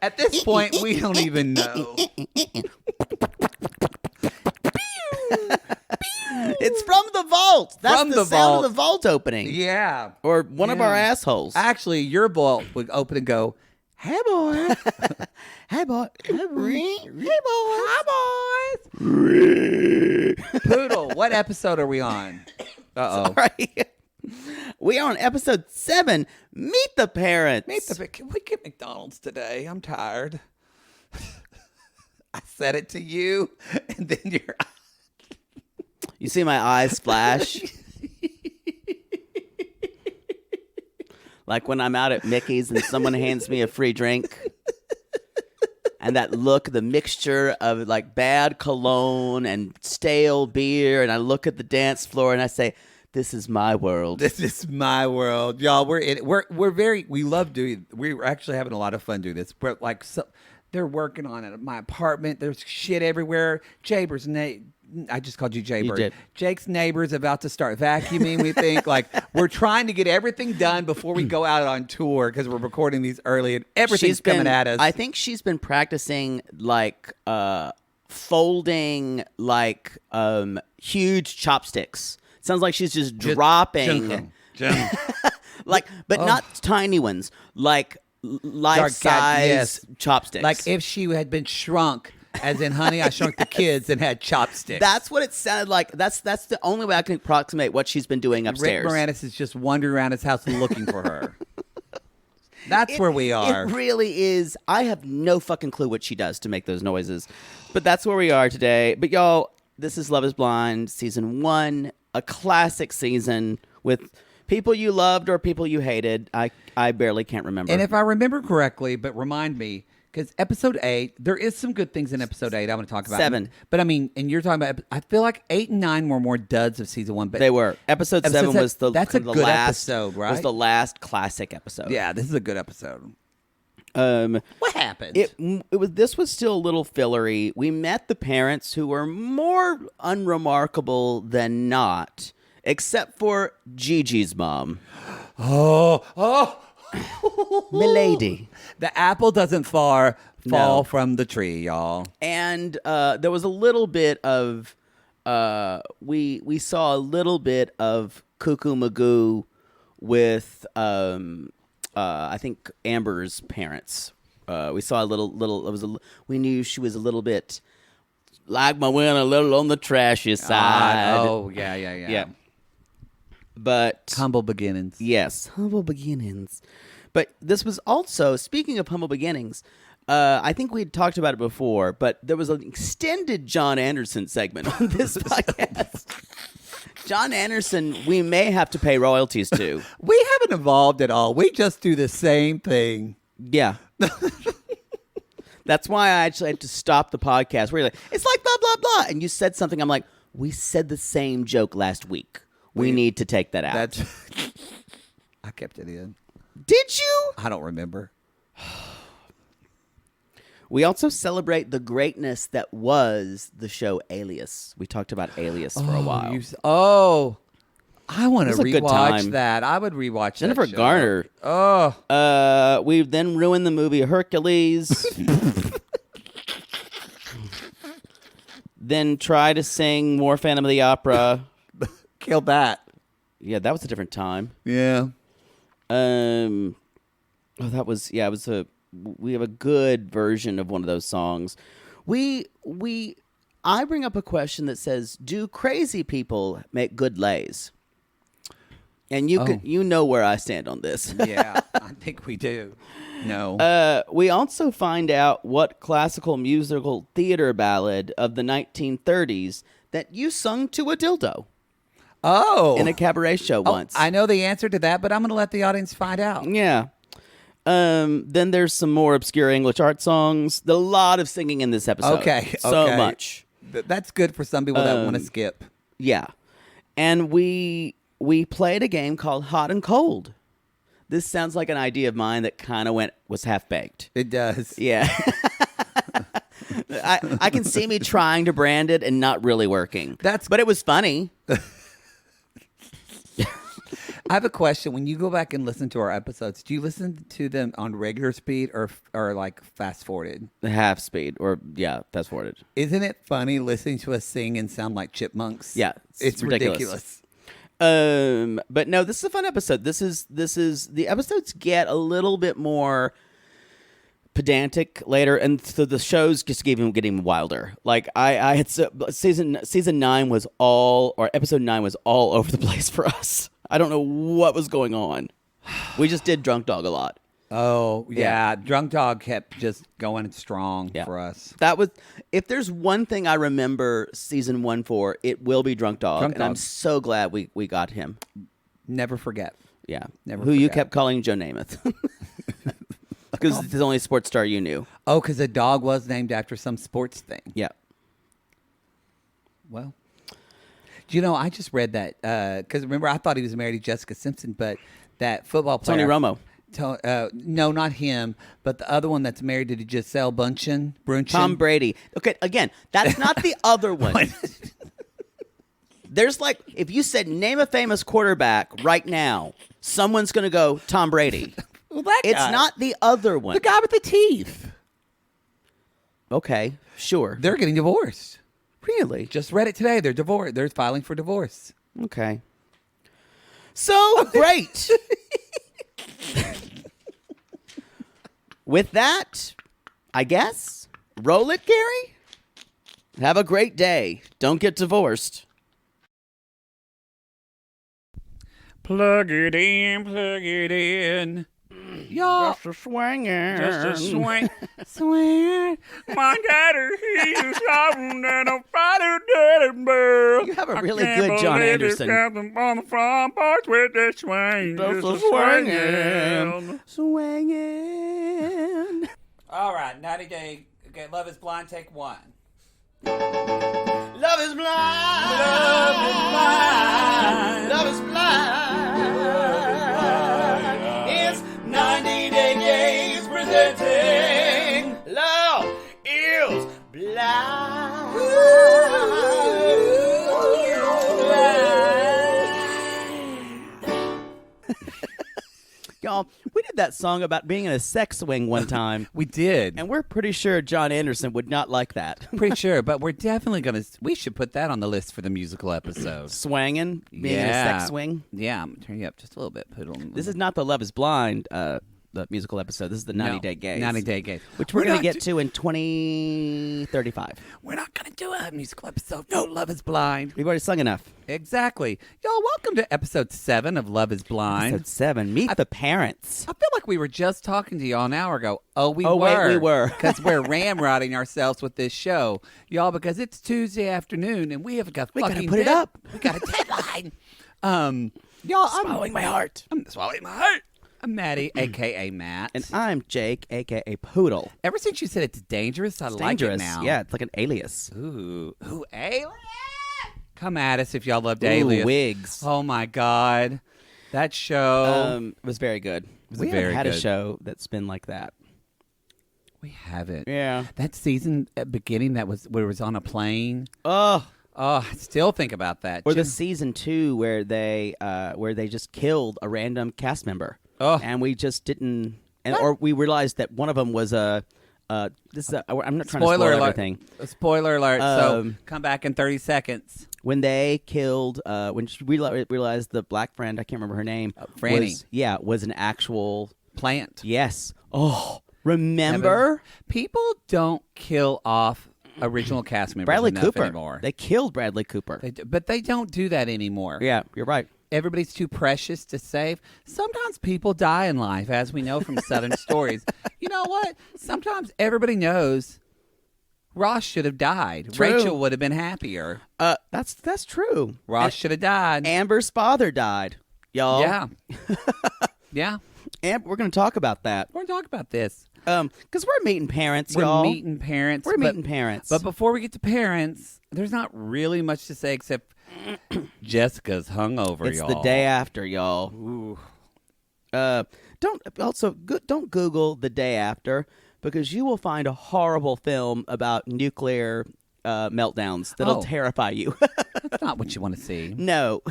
At this point, we don't even know. It's from the vault. That's From the the sound vault. of the vault opening. Yeah. Or one of our assholes. Actually, your vault would open and go, hey, boy. Hey, boy. Hey, boy. Hi, boys. Poodle, what episode are we on? Uh-oh. Sorry. We are on episode 7. Meet the Parents. Can we get McDonald's today? I'm tired. I said it to you, and then you're... You see my eyes flash? Like when I'm out at Mickey's and someone hands me a free drink. And that look, the mixture of like bad cologne and stale beer. And I look at the dance floor and I say, this is my world. This is my world. Y'all, we love doing, we're actually having a lot of fun doing this. We're like, they're working on it at my apartment. There's shit everywhere. I just called you Jay You Bird. did. Jake's neighbor's about to start vacuuming, we think. Like, we're trying to get everything done before we go out on tour because we're recording these early and everything's coming at us. I think she's been practicing like folding like huge chopsticks. Sounds like she's just dropping. Like, but not tiny ones. Like life-size chopsticks. Like if she had been shrunk, as in Honey, I Shrunk the Kids, and had chopsticks. That's what it sounded like. That's the only way I can approximate what she's been doing upstairs. Rick Moranis is just wandering around his house looking for her. That's where we are. It really is. I have no fucking clue what she does to make those noises. But that's where we are today. But y'all, this is Love is Blind, season 1, a classic season with people you loved or people you hated. I barely can't remember. And if I remember correctly, but remind me, because episode 8, there is some good things in episode 8 I want to talk about. 7. But I mean, and you're talking about, I feel like 8 and 9 were more duds of season 1. But they were. Episode 7 was the that's a the good last, episode, right? Was the last classic episode. Yeah, this is a good episode. What happened? This was still a little fillery. We met the parents who were more unremarkable than not, except for Gigi's mom. Milady. The apple doesn't fall from the tree, y'all. And there was a little bit of we saw a little bit of Cuckoo Magoo with I think Amber's parents. We saw a little. We knew she was a little bit like my win, a little on the trashy side. Yeah. But Humble beginnings. yes, humble beginnings. But this was also, speaking of humble beginnings, I think we had talked about it before, but there was an extended John Anderson segment on this podcast. John Anderson, we may have to pay royalties to. We haven't evolved at all. We just do the same thing. Yeah. That's why I actually had to stop the podcast. Where you're like, it's like blah, blah, blah. And you said something. I'm like, we said the same joke last week. We need to take that out. I kept it in. Did you? I don't remember. We also celebrate the greatness that was the show Alias. We talked about Alias for a while. I want to It was a good rewatch time. that. I would rewatch Jennifer that show. Garner. We then ruined the movie Hercules. Then try to sing more Phantom of the Opera. Killed that. Yeah, that was a different time. Yeah. It was we have a good version of one of those songs. I bring up a question that says, do crazy people make good lays? And you know where I stand on this. Yeah, I think we do. No. We also find out what classical musical theater ballad of the 1930s that you sung to a dildo. In a cabaret show once. I know the answer to that, but I'm going to let the audience find out. Yeah. Then there's some more obscure English art songs. There's a lot of singing in this episode. So much. That's good for some people that want to skip. Yeah. And we played a game called Hot and Cold. This sounds like an idea of mine that kind of was half-baked. It does. Yeah. I can see me trying to brand it and not really working. But it was funny. I have a question. When you go back and listen to our episodes, do you listen to them on regular speed or like fast forwarded? Half speed, or fast forwarded. Isn't it funny listening to us sing and sound like chipmunks? Yeah, it's ridiculous. But no, this is a fun episode. This is the episodes get a little bit more pedantic later, and so the shows just getting wilder. Like I had season 9 was episode 9 was all over the place for us. I don't know what was going on. We just did Drunk Dog a lot. Oh yeah, Drunk Dog kept just going strong for us. That was, if there's one thing I remember season 1 for, it will be Drunk Dog, and I'm so glad we got him. Never forget. Yeah, never. Who you kept calling Joe Namath. Because it's the only sports star you knew. Oh, because the dog was named after some sports thing. Yeah. Well, do you know, I just read that, because remember, I thought he was married to Jessica Simpson, but that football player. Tony Romo. No, not him, but the other one that's married to Giselle Bundchen. Tom Brady. Okay, again, that's not the other one. There's like, if you said name a famous quarterback right now, someone's going to go Tom Brady. Well, that guy. It's not the other one. The guy with the teeth. Okay, sure. They're getting divorced. Really? Just read it today. They're divorced. They're filing for divorce. Okay. So great. With that, I guess, roll it, Gary. Have a great day. Don't get divorced. Plug it in, plug it in. Y'all. Just a swinging. Just a swing. Swing. My daddy, he's shouting and a fighter daddy bird. You have a really good John Anderson. On the front porch with the swing. Just a swinging. Swinging. All right, 90 Day. Okay, Love is Blind, take 1. Love is blind. Love is blind. Love is blind. It's 90 Day Games presenting Love is blind. Y'all, we did that song about being in a sex swing one time. We did. And we're pretty sure John Anderson would not like that. Pretty sure, but we're definitely going to... We should put that on the list for the musical episode. Swanging? Being in a sex swing? Yeah, I'm going to turn you up just a little bit. Put it on. This is not the Love is Blind the musical episode. This is the 90 Day Gays. 90 Day Gays. Which we're going to get to in 2035. We're not going to do a musical episode. No, Love is Blind. We've already sung enough. Exactly. Y'all, welcome to episode 7 of Love is Blind. Episode 7. Meet the parents. I feel like we were just talking to y'all an hour ago. Wait, we were. Because we're ramrodding ourselves with this show. Y'all, because it's Tuesday afternoon and we have got We fucking gotta put it up. We got a deadline. Y'all, Swallowing my heart. I'm swallowing my heart. I'm Maddie, a.k.a. Matt. And I'm Jake, a.k.a. Poodle. Ever since you said it's dangerous, I like Dangerous. it now. Yeah, it's like an alias. Ooh, Alien? Come at us if y'all loved Alias. Wigs. Oh, my God. That show. Was very good. very haven't had a good. show that's been like that. We haven't. Yeah. That season at beginning where it was on a plane. Oh, I still think about that. or the season 2 where they just killed a random cast member. Oh. And we just didn't, or we realized that one of them was I'm not trying to spoil alert. everything. Spoiler alert. So come back in 30 seconds. When they killed, when she realized the black friend, I can't remember her name. Franny. Was an actual Plant. Yes. Oh, remember? People don't kill off original cast members Bradley enough Cooper. anymore. They killed Bradley Cooper. But they don't do that anymore. Yeah, you're right. Everybody's too precious to save. Sometimes people die in life, as we know from Southern stories. You know what? Sometimes everybody knows Ross should have died. True. Rachel would have been happier. That's true. Ross should have died. Amber's father died, y'all. Yeah. Yeah. And we're going to talk about that. We're going to talk about this. Because we're meeting parents, We're y'all. meeting parents. We're meeting parents. But before we get to parents, there's not really much to say except Jessica's hungover, it's y'all. the day after, y'all. Ooh. Don't Google the day after, because you will find a horrible film about nuclear meltdowns that'll Oh. terrify you. That's not what you want to see. No.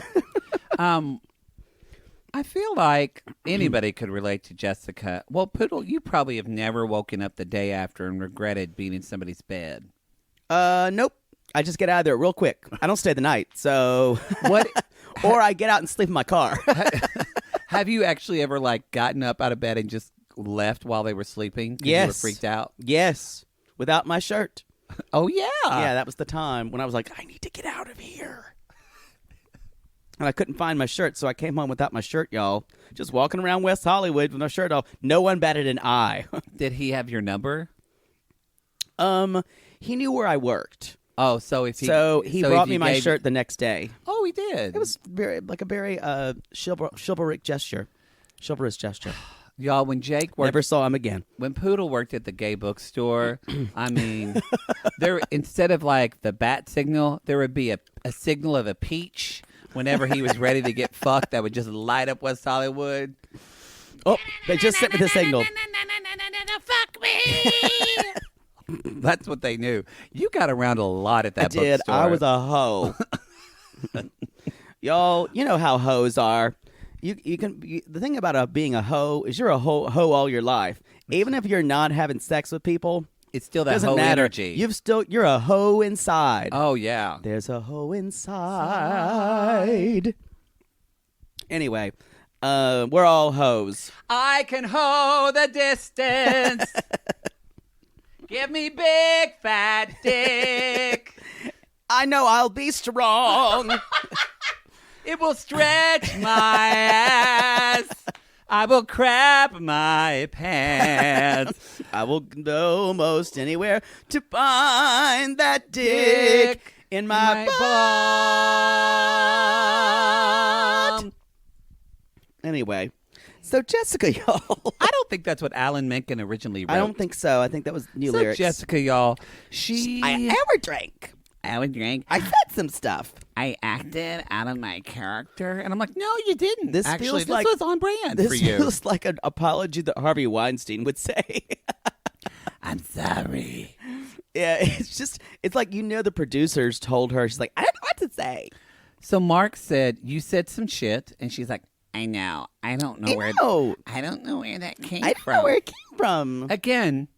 I I feel like anybody could relate to Jessica. Well, Poodle, you probably have never woken up the day after and regretted being in somebody's bed. Nope. I just get out of there real quick. I don't stay the night, so What? or I get out and sleep in my car. Have you actually ever like gotten up out of bed and just left while they were sleeping? 'Cause Yes. You were freaked out. Yes, without my shirt. Oh yeah. Yeah, that was the time when I was like, I need to get out of here. And I couldn't find my shirt, so I came home without my shirt, y'all. Just walking around West Hollywood with my shirt off. No one batted an eye. Did he have your number? He knew where I worked. Oh, so if he he so brought if me you my gave- shirt the next day. Oh, he did. It was very chivalric gesture. Chivalrous gesture. Y'all, when Jake worked, Never saw him again. when Poodle worked at the gay bookstore, I mean, there instead of like the bat signal, there would be a signal of a peach whenever he was ready to get fucked. That would just light up West Hollywood. Oh, they just sent me the signal. Fuck me. That's what they knew. You got around a lot at that I did. bookstore. I was a hoe. Y'all, you know how hoes are. The thing about being a hoe is you're a hoe all your life. Even if you're not having sex with people, It's still that doesn't whole matter. energy. You're a hoe inside. Oh yeah. There's a hoe inside. Anyway, we're all hoes. I can hoe the distance. Give me big fat dick. I know I'll be strong. It will stretch my ass. I will crap my pants. I will go most anywhere to find that dick in my butt. Anyway, so Jessica, y'all. I don't think that's what Alan Menken originally wrote. I don't think so. I think that was new so. lyrics. Jessica, y'all, I ever drank. I would drink. I said some stuff. I acted out of my character, and I'm like, no, you didn't. This Actually, feels this like- was on brand This for you. feels like an apology that Harvey Weinstein would say. I'm sorry. Yeah, it's like, the producers told her, she's like, I don't know what to say. So Mark said, you said some shit, and she's like, I know. I don't know where. I don't know where that came I from. don't know where it came from. Again,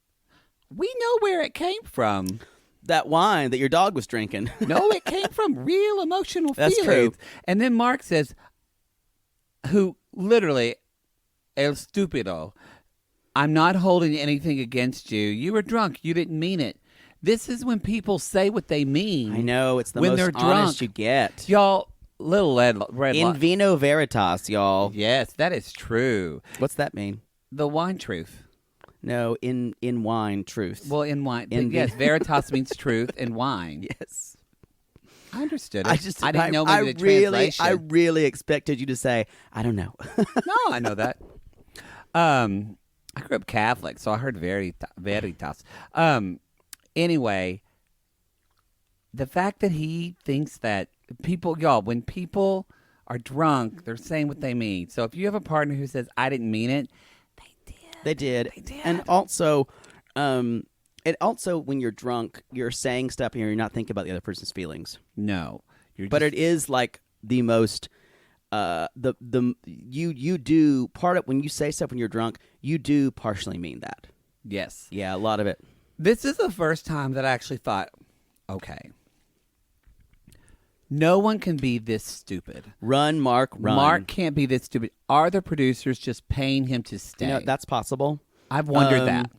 we know where it came from. That wine that your dog was drinking. No, it came from real emotional That's feelings. true. And then Mark says, who literally, el stupido, I'm not holding anything against you. You were drunk. You didn't mean it. This is when people say what they mean. I know. It's the When most they're honest drunk. you get. Y'all, little red In vino veritas, y'all. Yes, that is true. What's that mean? The wine truth. No, in wine, truth. Well, in wine. In yes, the- veritas means truth in wine. yes. I understood it. I didn't know I maybe the really, translation. I really expected you to say, I don't know. No, I know that. I grew up Catholic, so I heard veritas. Anyway, the fact that he thinks that people, y'all, when people are drunk, they're saying what they mean. So if you have a partner who says, I didn't mean it, They did. They did. And also, when you're drunk, you're saying stuff and you're not thinking about the other person's feelings. no. But it is like the most you do part of when you say stuff when you're drunk, you do partially mean that. Yes. Yeah, a lot of it. This is the first time that I actually thought, okay, no one can be this stupid. Run, Mark, run. Mark can't be this stupid. Are the producers just paying him to stay? You know, that's possible. I've wondered that.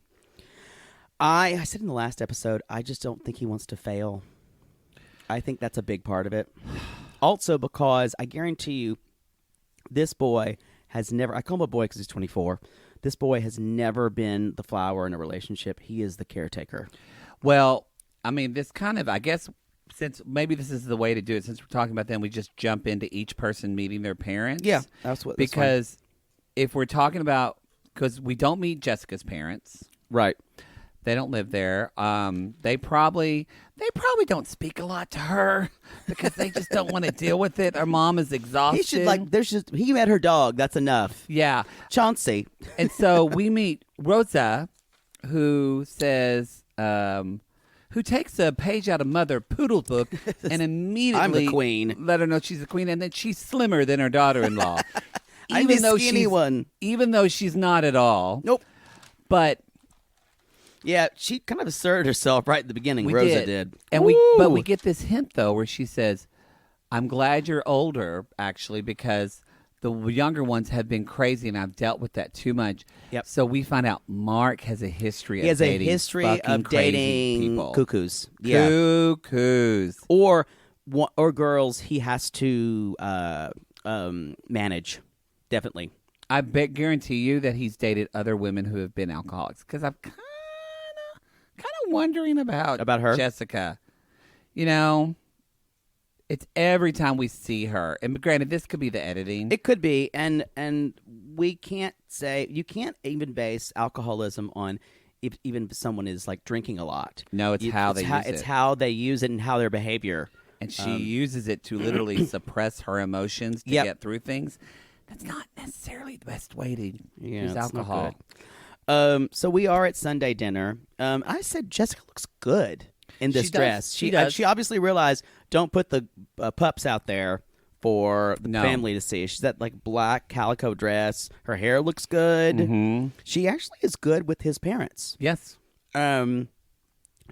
I said in the last episode, I just don't think he wants to fail. I think that's a big part of it. Also because I guarantee you, this boy has never, I call him a boy because he's 24. This boy has never been the flower in a relationship. He is the caretaker. Well, I mean, this kind of, I guess, since maybe this is the way to do it, since we're talking about them, we just jump into each person meeting their parents. Yeah, that's what. That's Because if we're talking about, because we don't meet Jessica's parents. right. They don't live there. They probably don't speak a lot to her because they just don't want to deal with it. Her mom is exhausted. He should he met her dog. That's enough. Yeah. Chauncey. And so we meet Rosa, who says, who takes a page out of Mother Poodle's book and immediately I'm the queen. let her know she's the queen, and that she's slimmer than her daughter-in-law. I'm the skinny one. Even though she's not at all. Nope. But yeah, she kind of asserted herself right at the beginning. Rosa did. And but we get this hint though where she says, "I'm glad you're older, actually, because the younger ones have been crazy, and I've dealt with that too much." Yep. So we find out Mark has a history. He has dating a history fucking of crazy dating people. cuckoos. Cuckoos. Or girls he has to manage. Definitely. I guarantee you that he's dated other women who have been alcoholics. Because I'm kind of wondering about her, Jessica. You know, it's every time we see her. And granted, this could be the editing. It could be, and we can't say you can't even base alcoholism on if even someone is like drinking a lot. No, it's how they use it. It's how they use it and how their behavior. And she uses it to literally suppress her emotions to get through things. That's not necessarily the best way to use alcohol. So we are at Sunday dinner. I said Jessica looks good in this dress. She does. She obviously realized don't put the pups out there for the family to see. She's that like black calico dress. Her hair looks good. Mm-hmm. She actually is good with his parents. Yes.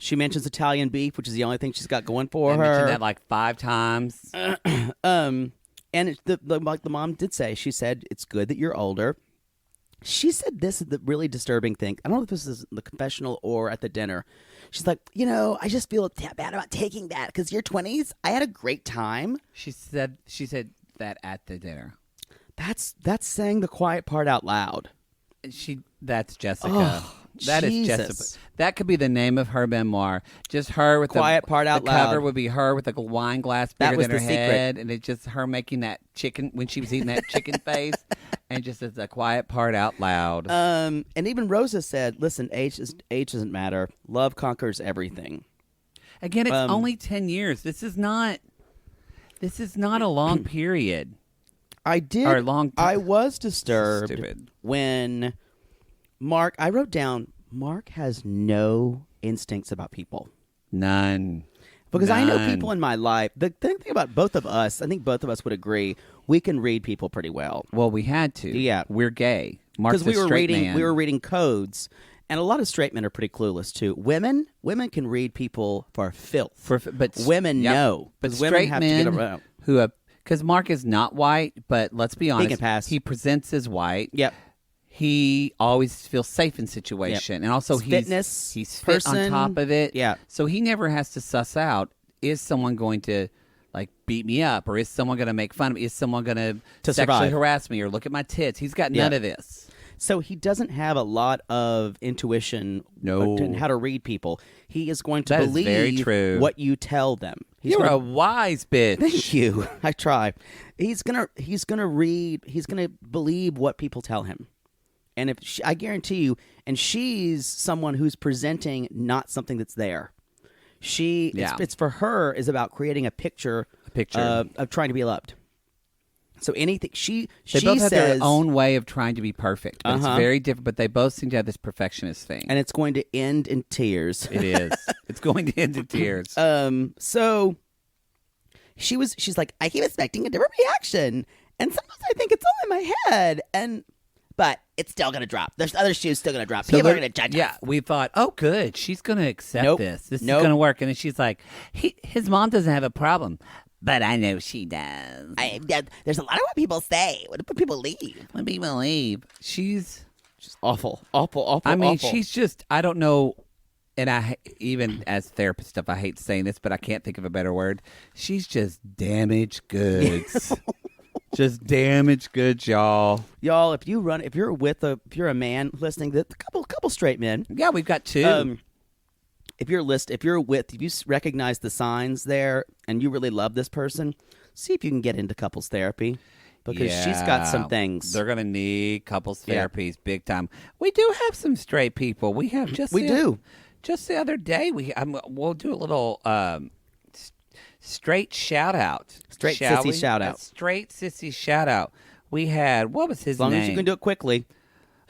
She mentions Italian beef, which is the only thing she's got going for her. I mentioned that like 5 times. And like the mom did say, she said, it's good that you're older. She said this is the really disturbing thing. I don't know if this is the confessional or at the dinner. She's like, I just feel bad about taking that because your 20s, I had a great time. She said that at the dinner. That's saying the quiet part out loud. That's Jessica. That is Jessica. That could be the name of her memoir. Just her with quiet part out loud. The cover would be her with a wine glass bigger than her head, secret. and it's just her making that chicken when she was eating that chicken face, and just as a quiet part out loud. And even Rosa said, "Listen, age doesn't matter. Love conquers everything." Again, it's only 10 years. This is not a long period. I was disturbed when I wrote down, Mark has no instincts about people. None. Because I know people in my life. The thing about both of us, I think both of us would agree, we can read people pretty well. Well, we had to. Yeah. We're gay. Mark's Because a straight man. we were reading codes, and a lot of straight men are pretty clueless too. Women can read people for filth. But women know. But women straight have men to get around. who have, because Mark is not white, but let's be honest, He can pass. He presents as white. Yep. He always feels safe in situation, and also he's fit on top of it. Yeah. So he never has to suss out: is someone going to like beat me up, or is someone going to make fun of me? Is someone going to sexually survive. harass me, or look at my tits? He's got none of this. So he doesn't have a lot of intuition on how to read people. He is going to believe very true. what you tell them. You're a wise bitch. Thank you. I try. He's gonna read. He's gonna believe what people tell him. And I guarantee you, and she's someone who's presenting not something that's there. It's for her is about creating a picture of trying to be loved. So anything they both have says, their own way of trying to be perfect. But it's very different. But they both seem to have this perfectionist thing, and it's going to end in tears. It is. It's going to end in tears. So she's like, I keep expecting a different reaction, and sometimes I think it's all in my head, but it's still going to drop. There's other shoes still going to drop. People are going to judge us. Yeah, we thought, oh, good. She's going to accept this. This is going to work. And then she's like, his mom doesn't have a problem. But I know she does. There's a lot of what people say. What do people leave? What do people leave? She's just awful. I mean, she's just, I don't know. And even as therapist stuff, I hate saying this, but I can't think of a better word. She's just damaged goods. Just damaged goods, y'all. Y'all, if you're a man listening, a couple straight men. Yeah, we've got 2. If you recognize the signs there and you really love this person, see if you can get into couples therapy because she's got some things. They're going to need couples therapies big time. We do have some straight people. We have just the other day we'll do a little straight shout out. Straight sissy shout out. Straight sissy shout out. We had, what was his name? As long as you can do it quickly.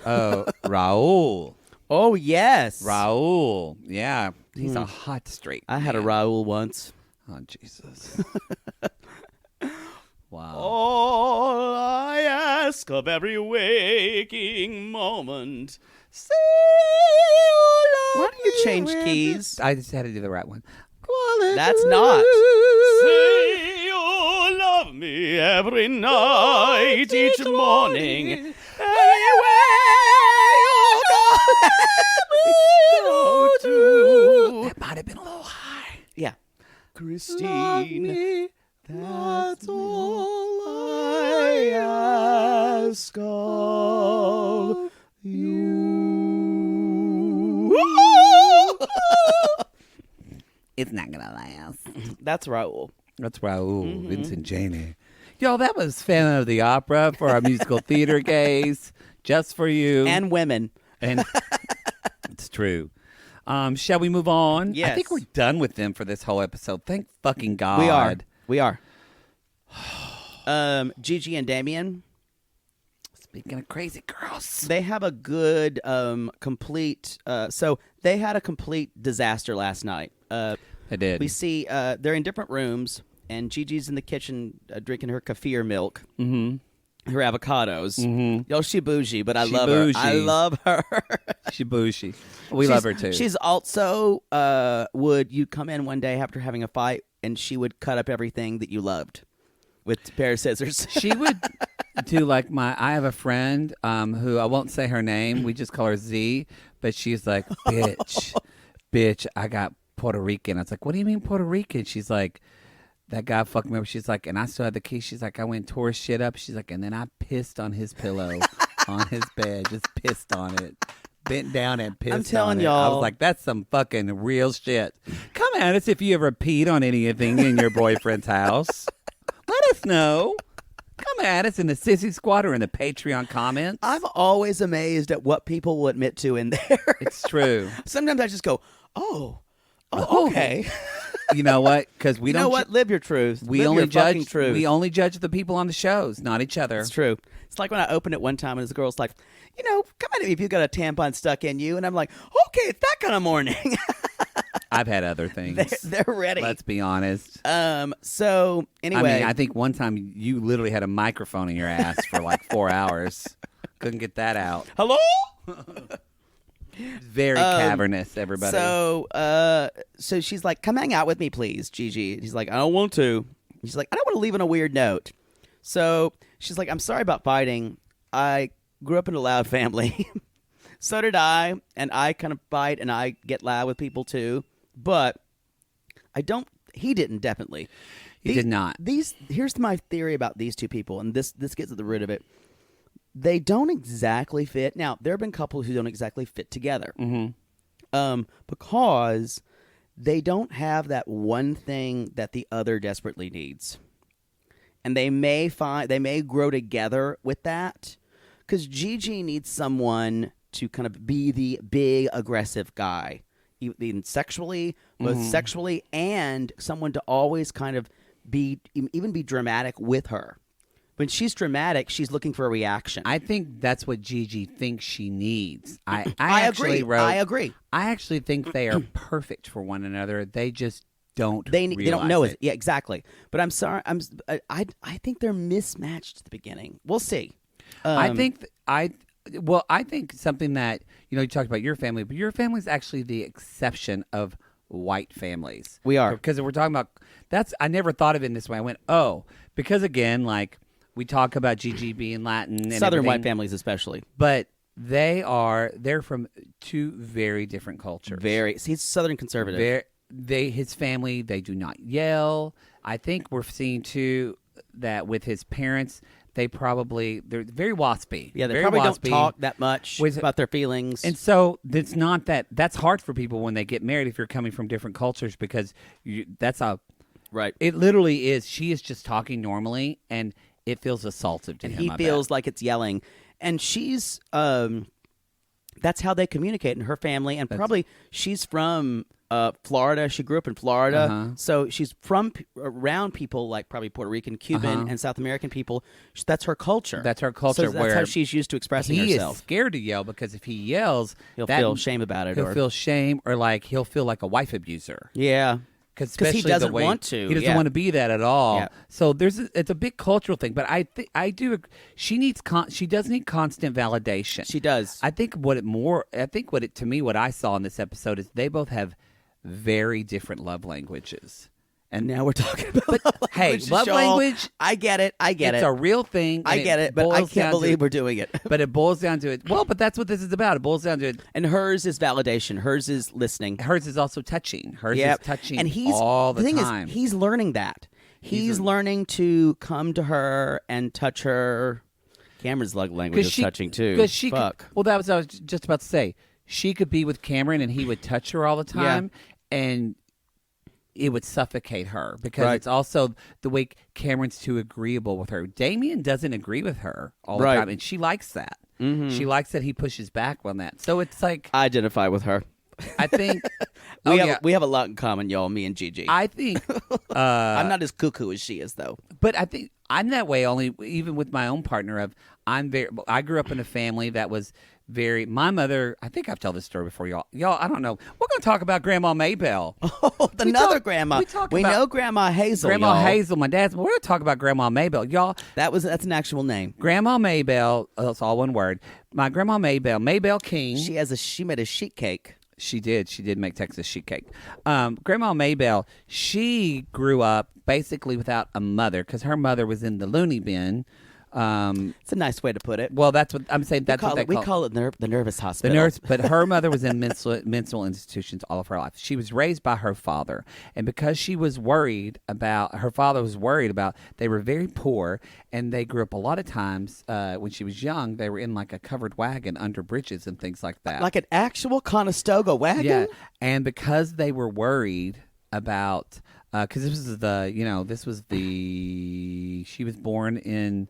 Raul. Oh, yes. Raul. Yeah. He's a hot straight I had a Raul once. Oh, Jesus. Wow. All I ask ask of every waking moment. See you love Why do you me change with keys? this- I just had to do the right one. That's not. Say you love me every night, each morning. Anywhere you go to. That might have been a little high. Yeah. Christine, that's all I ask of you. It's not gonna last. That's Raul. That's Raul, Vincent Janey. Yo, that was Phantom of the Opera for our musical theater gays. Just for you. And women. And it's true. Shall we move on? Yes. I think we're done with them for this whole episode. Thank fucking God. We are. Gigi and Damian. Speaking of crazy girls. They have a good complete so they had a complete disaster last night. I did. We see they're in different rooms, and Gigi's in the kitchen drinking her kefir milk, her avocados. Yo, she bougie, but I She love her. bougie. I love her. She bougie. We love her too. She's also you'd come in one day after having a fight, and she would cut up everything that you loved with a pair of scissors. She would do like I have a friend who I won't say her name. We just call her Z, but she's like, bitch, I got Puerto Rican. I was like, what do you mean Puerto Rican? She's like, that guy fucked me up. She's like, and I still had the key. She's like, I went and tore his shit up. She's like, and then I pissed on his pillow on his bed, just pissed on it. Bent down and pissed I'm telling on it. I y'all. was like, that's some fucking real shit. Come at us if you ever peed on anything in your boyfriend's house. Let us know. Come at us in the Sissy Squad or in the Patreon comments. I'm always amazed at what people will admit to in there. It's true. Sometimes I just go, oh, okay. You know what? Because we You don't. know what? Live your truth. We Live only your fucking judge. truth. We only judge the people on the shows, not each other. It's true. It's like when I opened it one time and this girl's like, come at me if you got a tampon stuck in you. And I'm like, okay, it's that kind of morning. I've had other things. They're ready. Let's be honest. So anyway. I mean, I think one time you literally had a microphone in your ass for like 4 hours. Couldn't get that out. Hello? Very cavernous, everybody. So she's like, come hang out with me, please, Gigi. He's like, I don't want to. She's like, I don't want to leave on a weird note. So she's like, I'm sorry about fighting. I grew up in a loud family. So did I. And I kind of fight and I get loud with people too. But he didn't, definitely. He did not. Here's my theory about these two people, and this gets at the root of it. They don't exactly fit. Now, there have been couples who don't exactly fit together. Because they don't have that one thing that the other desperately needs. And they may grow together with that. Because Gigi needs someone to kind of be the big, aggressive guy. Even sexually, both sexually, and someone to always kind of be dramatic with her. When she's dramatic, she's looking for a reaction. I think that's what Gigi thinks she needs. I agree. I agree. I actually think they are perfect for one another. They just don't. They don't know it. Yeah, exactly. But I'm sorry. I think they're mismatched at the beginning. We'll see. I think something that you talked about your family, but your family's actually the exception of white families. We are, because we're talking about I never thought of it in this way. I went, because again, like we talk about Gigi being Latin, and Southern everything, white families especially, but they're from two very different cultures. He's Southern conservative. His family, they do not yell. I think we're seeing too that with his parents. They're very waspy. Yeah, they very probably waspy. don't talk that much about their feelings. And so it's not that's hard for people when they get married if you're coming from different cultures because right. It literally is. She is just talking normally, and it feels assaultive to him. He feels like it's yelling, and she's that's how they communicate in her family. And probably she's from Florida. She grew up in Florida, so she's from around people like probably Puerto Rican, Cuban, and South American people. That's her culture. That's her culture. So that's how she's used to expressing herself. He is scared to yell because if he yells, he'll feel shame about it. He'll feel shame, or like he'll feel like a wife abuser. Yeah, because he doesn't want to. He doesn't want to be that at all. Yeah. So it's a big cultural thing. But I do. She needs she does need constant validation. She does. I think what I saw in this episode is they both have very different love languages. And now we're talking about hey, love language. I get it. It's a real thing. I get it, but I can't believe we're doing it. But it boils down to it. Well, but that's what this is about. It boils down to it. And hers is validation. Hers is listening. Hers is also touching. Hers is touching and all the thing time. Is, he's learning that. He's learning to come to her and touch her. Cameron's love language is touching too. Well, that was what I was just about to say. She could be with Cameron and he would touch her all the time, and it would suffocate her because it's also the way Cameron's too agreeable with her. Damian doesn't agree with her all the time, and she likes that. Mm-hmm. She likes that he pushes back on that. So it's like I identify with her. I think we have a lot in common, y'all. Me and Gigi. I think I'm not as cuckoo as she is, though. But I think I'm that way only even with my own partner. I grew up in a family that was my mother, I think I've told this story before, y'all. I don't know. We're going to talk about Grandma Maybelle. Oh, grandma. We know Grandma Hazel, Hazel, my dad's. We're going to talk about Grandma Maybelle, y'all. That's an actual name. Grandma Maybelle, it's all one word. My Grandma Maybelle King. She made a sheet cake. She did make Texas sheet cake. Grandma Maybelle, she grew up basically without a mother because her mother was in the loony bin. It's a nice way to put it. Well, that's what I'm saying. We call it the nervous hospital. But her mother was in mental institutions all of her life. She was raised by her father, and because she was her father was worried about. They were very poor, and they grew up a lot of times when she was young. They were in like a covered wagon under bridges and things like that, like an actual Conestoga wagon. Yeah, and because they were worried about because she was born in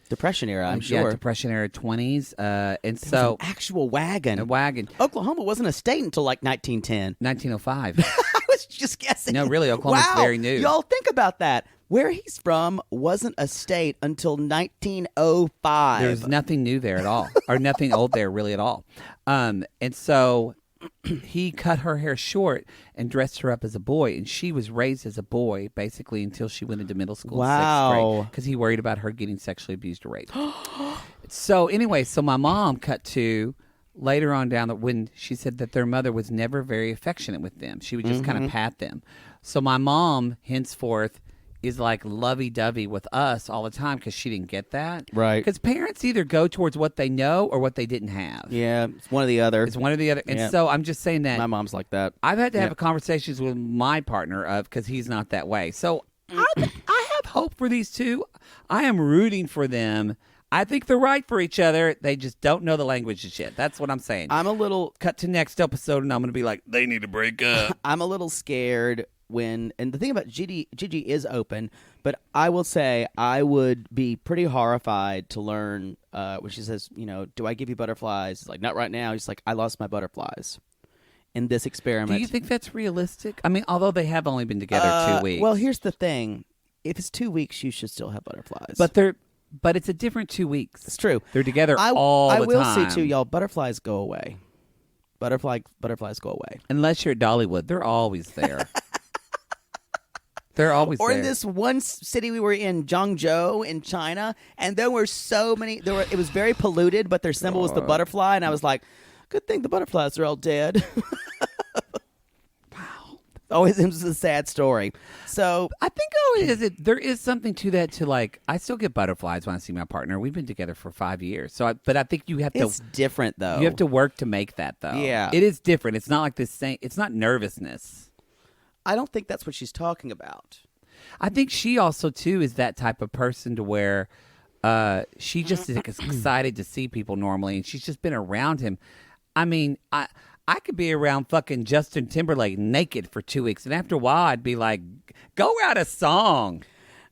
Depression era, I'm sure. Yeah, Depression era 20s. And so an actual wagon. A wagon. Oklahoma wasn't a state until like 1910. 1905. I was just guessing. No, really, Oklahoma's very new. Y'all think about that. Where he's from wasn't a state until 1905. There's nothing new there at all, or nothing old there really at all. And so he cut her hair short and dressed her up as a boy, and she was raised as a boy basically until she went into middle school. Wow. 6th grade, because he worried about her getting sexually abused or raped. So anyway, my mom cut to later on down when she said that their mother was never very affectionate with them. She would just kind of pat them. So my mom henceforth is like lovey-dovey with us all the time because she didn't get that. Right. Because parents either go towards what they know or what they didn't have. Yeah, it's one or the other. And so I'm just saying that. My mom's like that. I've had to have conversations with my partner because he's not that way. So I have hope for these two. I am rooting for them. I think they're right for each other. They just don't know the languages yet. That's what I'm saying. I'm a little... Cut to next episode and I'm going to be like, they need to break up. I'm a little scared and the thing about Gigi is open, but I will say I would be pretty horrified to learn when she says, do I give you butterflies? It's like, not right now. He's like, I lost my butterflies in this experiment. Do you think that's realistic? I mean, although they have only been together 2 weeks. Well, here's the thing. If it's 2 weeks, you should still have butterflies. But it's a different 2 weeks. It's true. They're together all the time. I will say, too, y'all, butterflies go away. Butterflies go away. Unless you're at Dollywood. They're always there. They're always there. Or in this one city we were in, Zhangzhou in China, and there were so many. It was very polluted, but their symbol was the butterfly, and I was like, good thing the butterflies are all dead. Wow. Always is a sad story. So I think there is something to that. To like, I still get butterflies when I see my partner. We've been together for 5 years. But I think you have to. It's different though. You have to work to make that though. Yeah, it is different. It's not like this same. It's not nervousness. I don't think that's what she's talking about. I think she also too is that type of person to where she just is excited to see people normally, and she's just been around him. I mean, I could be around fucking Justin Timberlake naked for 2 weeks, and after a while, I'd be like, "Go write a song."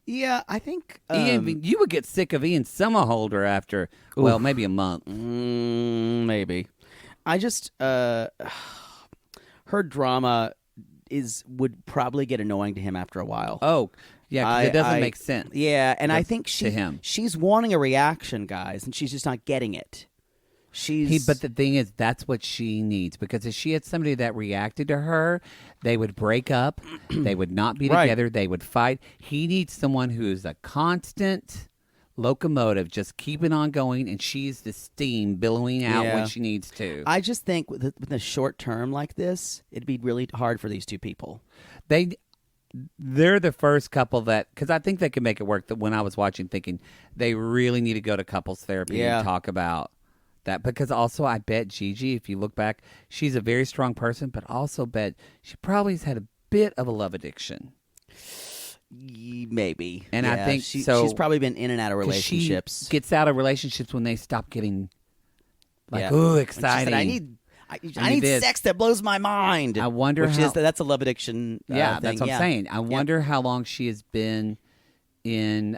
Yeah, I think Ian, you would get sick of Ian Somerhalder after maybe a month. Maybe. I just her drama would probably get annoying to him after a while. Oh, yeah, 'cause it doesn't make sense. Yeah, and I think to him. she's wanting a reaction, guys, and she's just not getting it. But the thing is, that's what she needs, because if she had somebody that reacted to her, they would break up. They would not be Right. together. They would fight. He needs someone who is a constant locomotive, just keeping on going, and she's the steam billowing out Yeah. when she needs to. I just think with a short term like this, it'd be really hard for these two people. They're the first couple that, because I think they can make it work. That when I was watching, thinking they really need to go to couples therapy and talk about that, because also I bet Gigi, if you look back, she's a very strong person, but also bet she probably has had a bit of a love addiction. Maybe. And Yeah, I think she's so, probably been in and out of 'cause relationships. She gets out of relationships when they stop getting like, Yeah. ooh, When she exciting. said, I need this. sex that blows my mind. I wonder which how. is that's a love addiction. Yeah, thing. that's what I'm saying. I wonder how long she has been in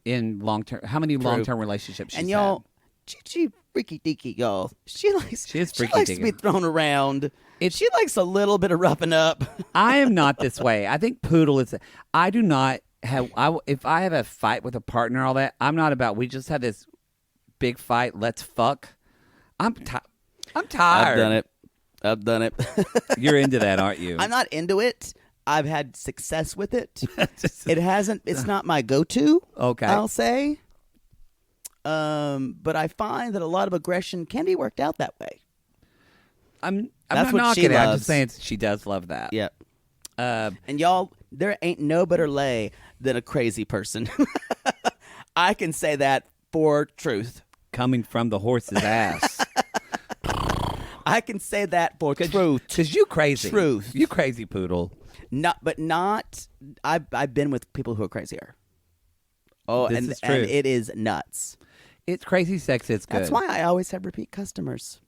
in long term. How many long term relationships she's And y'all, Gigi freaky deaky, y'all. She likes She is freaky likes to deaky. be thrown around. She likes a little bit of roughing up. I am not this way. I think Poodle is. I do not have. If I have a fight with a partner, all that, I'm not about. We just had this big fight. Let's fuck. I'm tired. I've done it. You're into that, aren't you? I'm not into it. I've had success with it. It hasn't. It's not my go-to. Okay. I'll say. But I find that a lot of aggression can be worked out that way. I'm That's not what knocking she it. I'm loves. just saying she does love that. Yeah. Uh, And y'all, there ain't no better lay than a crazy person. I can say that for truth. coming from the horse's ass. I can say that for truth. Because you crazy. Truth. You crazy Poodle. Not. I've been with people who are crazier. Oh, This and is true. and it is nuts. It's crazy sex. It's good. That's why I always have repeat customers.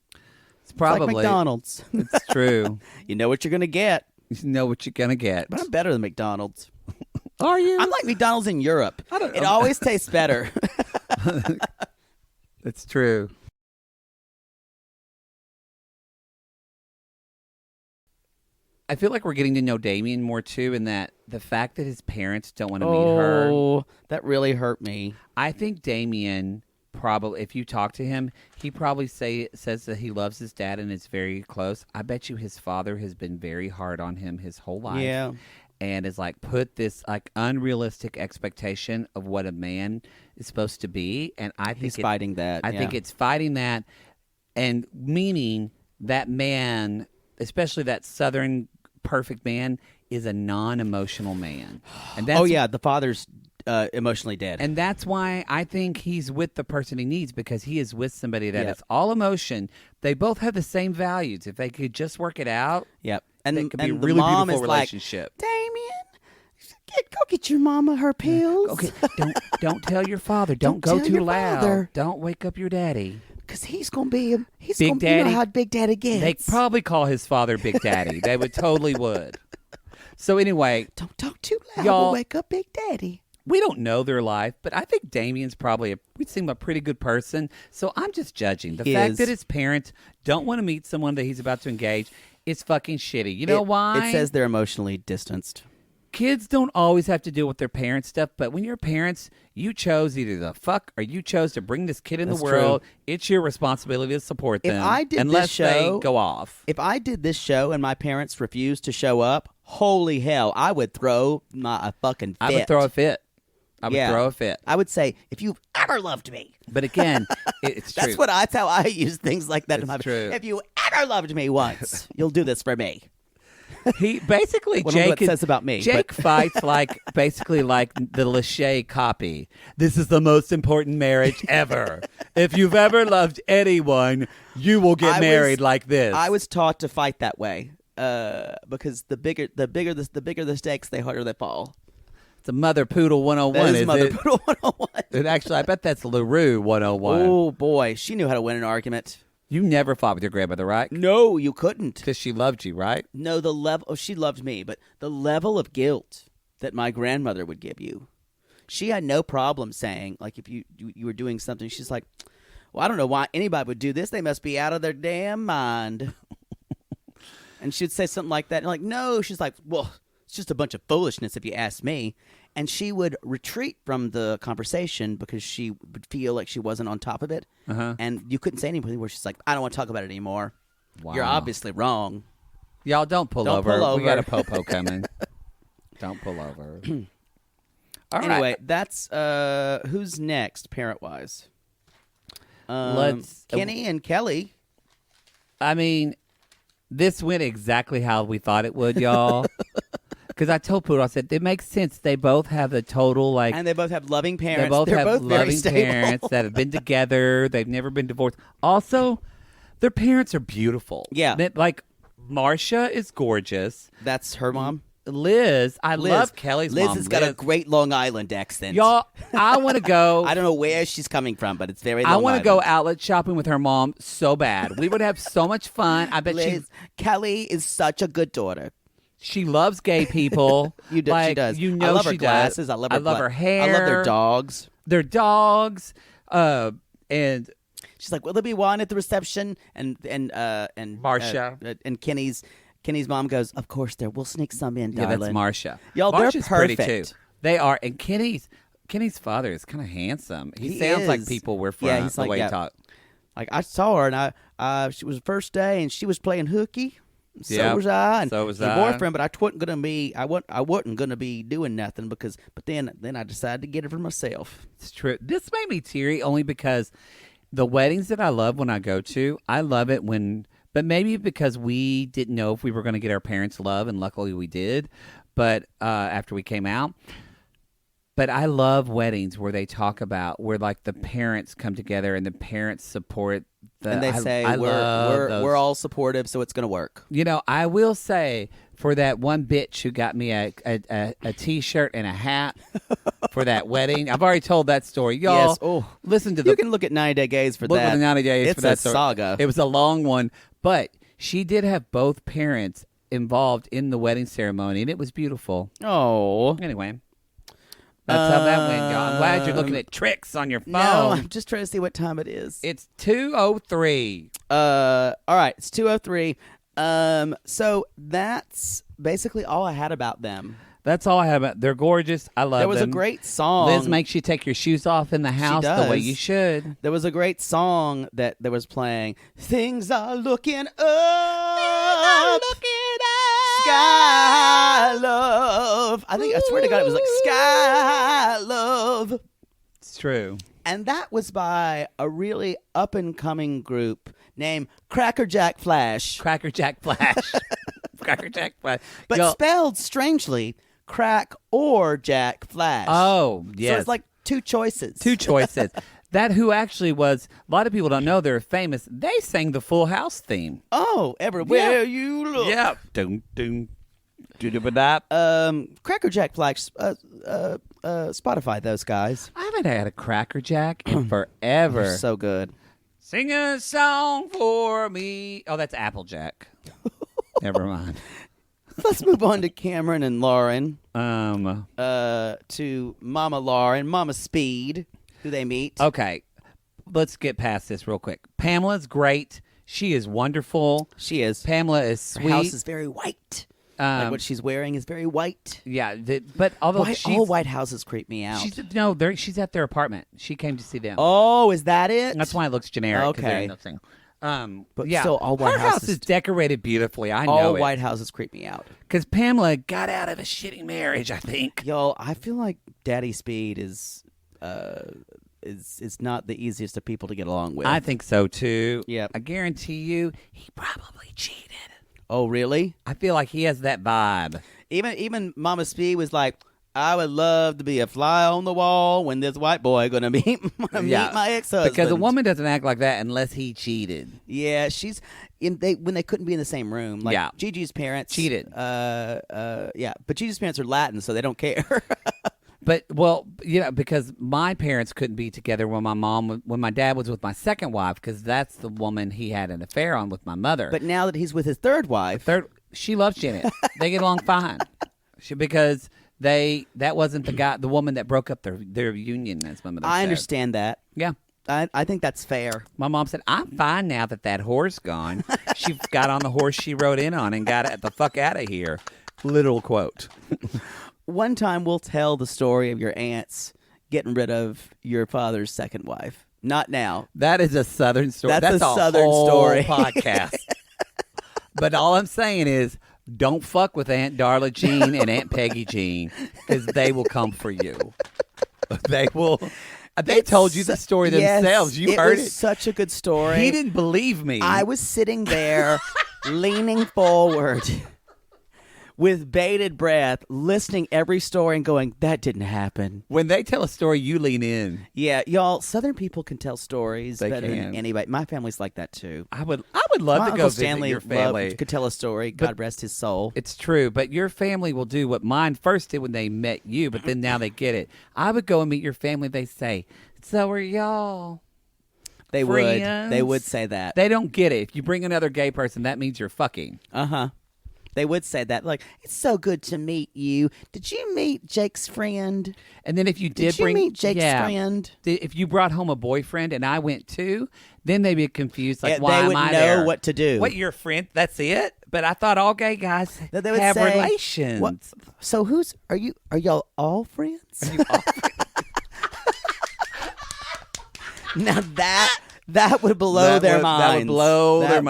It's probably It's like McDonald's. It's true. You know what you're gonna get. You know what you're gonna get. But I'm better than McDonald's. Are you? I'm like McDonald's in Europe. don't It know. always tastes better. It's true. I feel like we're getting to know Damian more too, in that the fact that his parents don't want to meet her. Oh, that really hurt me. I think Damian probably, if you talk to him, he probably says that he loves his dad and is very close. I bet you his father has been very hard on him his whole life. Yeah. And is like put this like unrealistic expectation of what a man is supposed to be, and I think He's fighting that. I think it's fighting that, and meaning that man, especially that Southern perfect man, is a non-emotional man. And that's, the father's emotionally dead. and that's why I think he's with the person he needs, because he is with somebody that Yep. is all emotion. They both have the same values. If they could just work it out, Yep. And it could be a and the really mom beautiful is like, relationship. Damien, go get your mama her pills. Okay, don't tell your father. Don't go tell too your loud. father. Don't wake up your daddy. Because he's gonna be Big you know Daddy. how Big Daddy gets. They probably call his father Big Daddy. They totally would. So anyway, Don't talk too loud. Y'all- We'll wake up Big Daddy. we don't know their life, but I think Damien's probably we seem a pretty good person. So I'm just judging the He fact is. that his parents don't want to meet someone that he's about to engage. It's fucking shitty. You know why? It says they're emotionally distanced. Kids don't always have to deal with their parents' stuff, but when you're parents, you chose either the fuck or you chose to bring this kid in That's the world. It's your responsibility to support If them. I did this unless show- they go off. If I did this show and my parents refused to show up, holy hell, I would throw a fucking fit. I would throw a fit. I would Yeah. throw a fit. I would say, if you've ever loved me. But again, it's true. That's how I use things like that. It's in my true. If you ever loved me once, you'll do this for me. He basically Well, I don't know Jake what it says about me, Jake but- fights like basically like the Lachey copy. This is the most important marriage ever. If you've ever loved anyone, you will get married like this. I was taught to fight that way because the bigger the stakes, the harder they fall. It's a Mother Poodle 101, That is is Mother it? Poodle 101. And actually, I bet that's LaRue 101. Oh boy, she knew how to win an argument. You never fought with your grandmother, right? No, you couldn't. Because she loved you, right? No, the level. Oh, she loved me, but the level of guilt that my grandmother would give you, she had no problem saying, like, if you were doing something, she's like, "Well, I don't know why anybody would do this. They must be out of their damn mind." And she'd say something like that, and like, no, she's like, "Well, it's just a bunch of foolishness if you ask me." and she would retreat from the conversation because she would feel like she wasn't on top of it. And you couldn't say anything where she's like, I don't want to talk about it anymore. Wow. You're obviously wrong. Y'all don't pull Don't over. pull over. We got a popo coming. Don't pull over. All Anyway, right. that's who's next, parent-wise? Let's. Kenny and Kelly. I mean, this went exactly how we thought it would, y'all. Because I told Poodle, I said, it makes sense. They both have a total, like... And they both have loving parents. They both They're have both very loving stable. parents that have been together. They've never been divorced. Also, their parents are beautiful. Yeah. Like, Marcia is gorgeous. That's her mom? Liz, I love Kelly's Liz mom. has got a great Long Island accent. Y'all, I want to go... I don't know where she's coming from, but it's very Long I want to Island. go outlet shopping with her mom so bad. We would have so much fun. I bet Kelly is such a good daughter. she loves gay people. She does. You know I love she her glasses. does. I love her hair. I love their dogs. Their dogs. And She's like, will there be wine at the reception? And Marcia. And Kenny's mom goes, of course there. We'll sneak some in, yeah, darling. that's Marcia. Y'all, Marcia's they're pretty perfect. too. They are. And Kenny's father is kind of handsome. He sounds like people we're from. Yeah, he's the like, way yeah. he talks. Like, I saw her, and she was the first day, and she was playing hooky. So Yep. was I. And So was your I. boyfriend, but I wasn't gonna be doing nothing but then I decided to get it for myself. It's true. This made me teary only because the weddings that I love when I go to, I love it when, but maybe because we didn't know if we were going to get our parents' love, and luckily we did. But after we came out, but I love weddings where they talk about where like the parents come together and the parents support. And they say I love those. we're all supportive, so it's gonna work. You know, I will say for that one bitch who got me a T-shirt and a hat for that wedding. I've already told that story, y'all. Yes. Oh, listen to you can look at 90 Day Gays for look that. at the 90 days It's for that a story. saga. It was a long one, but she did have both parents involved in the wedding ceremony, and it was beautiful. Oh. Anyway, that's how that went, y'all. I'm glad you're looking at tricks on your phone. No, I'm just trying to see what time it is. It's 2:03. All right, it's 2:03. So that's basically all I had about them. That's all I have. They're gorgeous. I love them. There was a great song. Liz makes you take your shoes off in the house the way does. you should. There was a great song that was playing. Things are looking up. Sky love. I swear to God, it was like Sky love. It's true. And that was by a really up and coming group named Cracker Jack Flash. Cracker Jack Flash. Cracker Jack Flash. But Y'all- spelled strangely, Crack or Jack Flash. Oh, yes. So it's like two choices. two choices. That who actually was, a lot of people don't know they're famous. They sang the Full House theme. Oh, everywhere Yeah. you look. Yeah. Doom, doom, doo-doo-ba-da. Cracker Jack Flash, Spotify those guys. I haven't had a Cracker Jack in forever. They're so good. Sing a song for me. Oh, that's Applejack. Never mind. Let's move on to Cameron and Lauren. To Mama Lauren, Mama Speed, who they meet. Okay. Let's get past this real quick. Pamela's great. She is wonderful. She is. Pamela is sweet. Her house is very white. Like what she's wearing is very white. Yeah, but although All white houses creep me out. She's at their apartment. She came to see them. Oh, is that it? That's why it looks generic. 'cause they're Okay. in the thing. But yeah, still, all white her house houses- is decorated beautifully. I know All it. white houses creep me out. Because Pamela got out of a shitty marriage, I think. Yo, I feel like Daddy Speed is not the easiest of people to get along with. I think so too. Yep. I guarantee you, he probably cheated. Oh, really? I feel like he has that vibe. Even Mama Speed was like, I would love to be a fly on the wall when this white boy gonna meet my ex-husband. Because a woman doesn't act like that unless he cheated. Yeah, when they couldn't be in the same room. Like Yeah. Gigi's parents Cheated. Yeah, but Gigi's parents are Latin, so they don't care. But because my parents couldn't be together when my dad was with my second wife, because that's the woman he had an affair on with my mother. But now that he's with his third wife, She loves Janet. They get along fine. Because that wasn't the woman that broke up their union, as my mother said. I understand that. Yeah. I think that's fair. My mom said, I'm fine now that whore's gone. She got on the horse she rode in on and got the fuck out of here. Literal quote. one time we'll tell the story of your aunts getting rid of your father's second wife. Not now. That is a Southern story. That's a Southern whole story. podcast. But all I'm saying is, don't fuck with Aunt Darla Jean and Aunt Peggy Jean, because they will come for you. They will. They told you the story themselves. You heard it. It was such a good story. He didn't believe me. I was sitting there, leaning forward, with bated breath, listening every story and going, "That didn't happen." When they tell a story, you lean in. Yeah, y'all. Southern people can tell stories They better can. than anybody. My family's like that too. I would love My to Uncle go visit Stanley your family. could tell a story. God rest his soul. It's true, but your family will do what mine first did when they met you, but then now they get it. I would go and meet your family. They say, "So are y'all." They friends? would say that. They don't get it. If you bring another gay person, that means you're fucking. Uh-huh. They would say that. Like, it's so good to meet you. Did you meet Jake's friend? And then if you Did you bring meet Jake's friend? If you brought home a boyfriend and I went too, then they'd be confused. Like, Yeah, why they would am I know there? what to do. What, your friend? That's it? But I thought all gay guys That they would have say, relations. What? So are y'all all friends? Are you all- Now that would blow their minds. That would blow their That would-